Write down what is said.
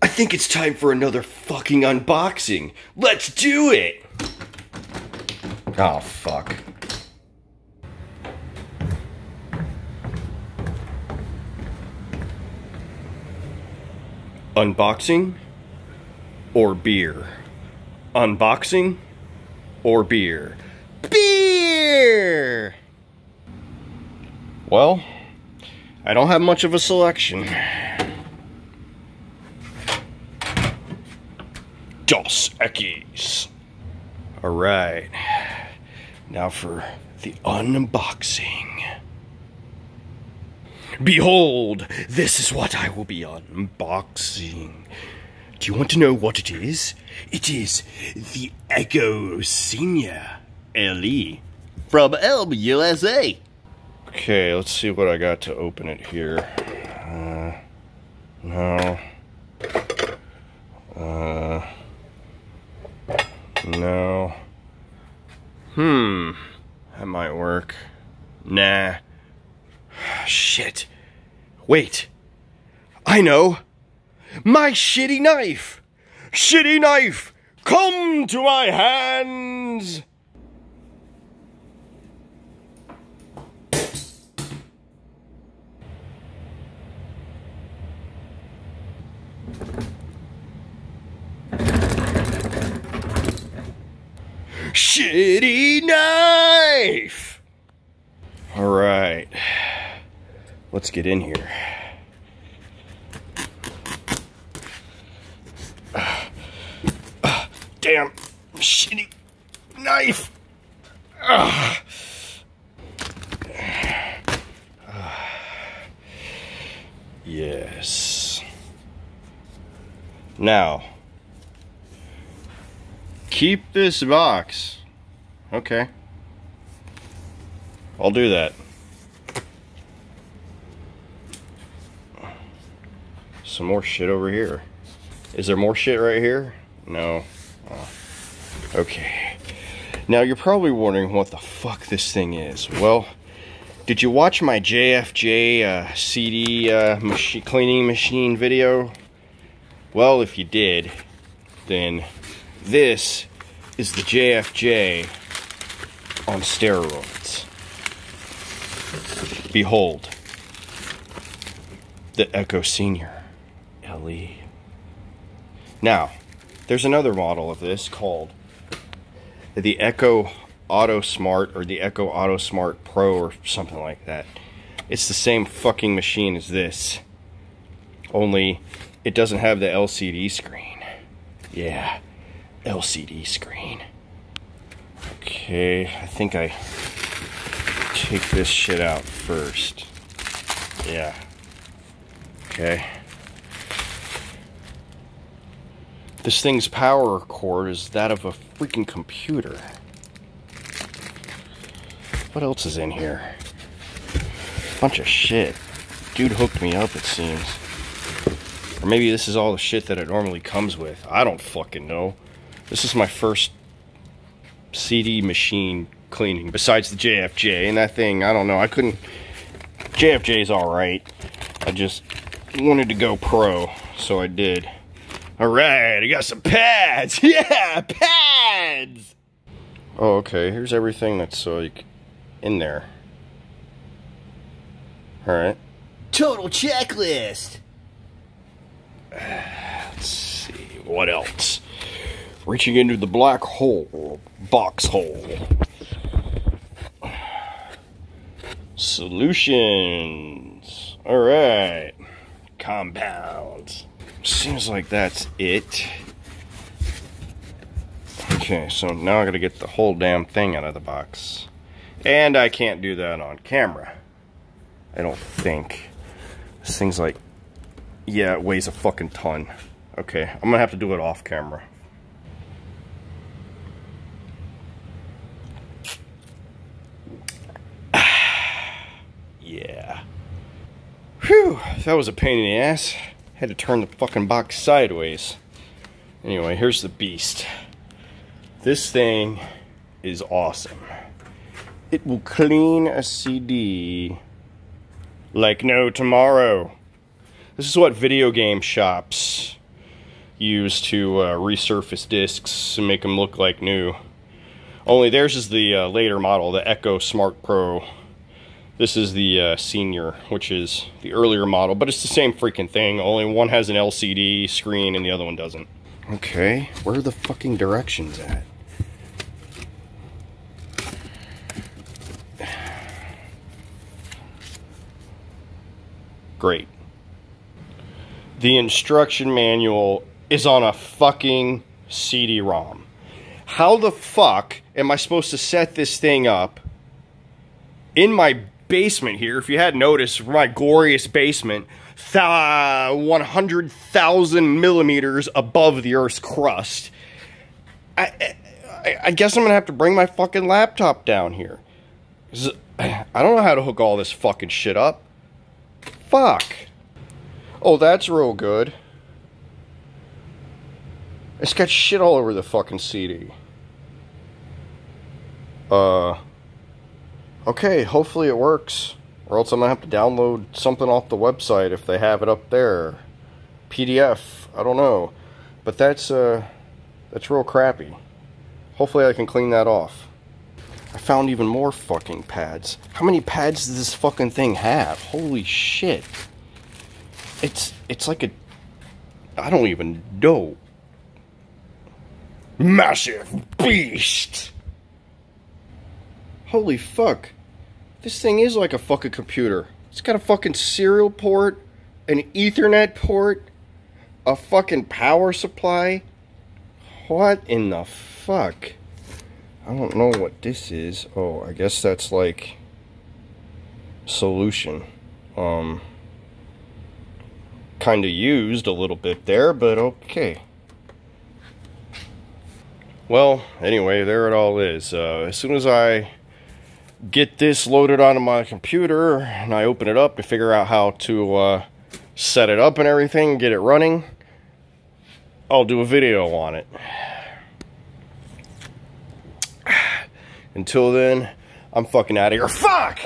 I think it's time for another fucking unboxing. Let's do it! Oh, fuck. Unboxing or beer? Unboxing or beer? Beer! Well, I don't have much of a selection. Dos Equis. Alright. Now for the unboxing. Behold, this is what I will be unboxing. Do you want to know what it is? It is the Echo Senior LE from Elm, USA. Okay, let's see what I got to open it here. No. No. That might work. Nah. Shit. Wait. I know. My shitty knife. Shitty knife, come to my hands. Shitty knife! Alright. Let's get in here. Damn. Shitty knife! Yes. Now, keep this box. Okay. I'll do that. Some more shit over here. Is there more shit right here? No. Oh. Okay. Now you're probably wondering what the fuck this thing is. Well, did you watch my JFJ CD cleaning machine video? Well, if you did, then this is the JFJ on steroids. Behold, the Echo Senior LE. Now, there's another model of this called the Echo Auto Smart or the Echo Auto Smart Pro or something like that. It's the same fucking machine as this, only it doesn't have the LCD screen. Yeah, LCD screen. Okay, I think I take this shit out first. Yeah. Okay. This thing's power cord is that of a freaking computer. What else is in here? Bunch of shit. Dude hooked me up, it seems. Or maybe this is all the shit that it normally comes with. I don't fucking know. This is my first CD machine cleaning besides the JFJ, and that thing, I don't know, I couldn't. JFJ's alright. I just wanted to go pro, so I did. Alright, I got some pads! Yeah, pads! Oh, okay, here's everything that's like in there. Alright. Total checklist! Let's see, what else? Reaching into the black hole, box hole. Solutions. Alright. Compounds. Seems like that's it. Okay, so now I gotta get the whole damn thing out of the box. And I can't do that on camera. I don't think. This thing's like, yeah, it weighs a fucking ton. Okay, I'm gonna have to do it off camera. Yeah. Whew, that was a pain in the ass. Had to turn the fucking box sideways. Anyway, here's the beast. This thing is awesome. It will clean a CD like no tomorrow. This is what video game shops use to resurface discs and make them look like new. Only theirs is the later model, the Echo Smart Pro. This is the Senior, which is the earlier model, but it's the same freaking thing. Only one has an LCD screen and the other one doesn't. Okay, where are the fucking directions at? Great. The instruction manual is on a fucking CD-ROM. How the fuck am I supposed to set this thing up in my basement here? If you hadn't noticed, my glorious basement, 100,000 millimeters above the Earth's crust. I guess I'm gonna have to bring my fucking laptop down here. I don't know how to hook all this fucking shit up. Fuck. Oh, that's real good. It's got shit all over the fucking CD. Okay, hopefully it works. Or else I'm gonna have to download something off the website if they have it up there. PDF, I don't know. But that's real crappy. Hopefully I can clean that off. I found even more fucking pads. How many pads does this fucking thing have? Holy shit. It's like a... I don't even know. Massive beast! Holy fuck. This thing is like a fucking computer. It's got a fucking serial port, an Ethernet port, a fucking power supply. What in the fuck? I don't know what this is. Oh, I guess that's like solution. Kind of used a little bit there, but okay. Well, anyway, there it all is. As soon as I get this loaded onto my computer and I open it up and figure out how to set it up and everything, get it running, I'll do a video on it. Until then, I'm fucking out of here. Fuck!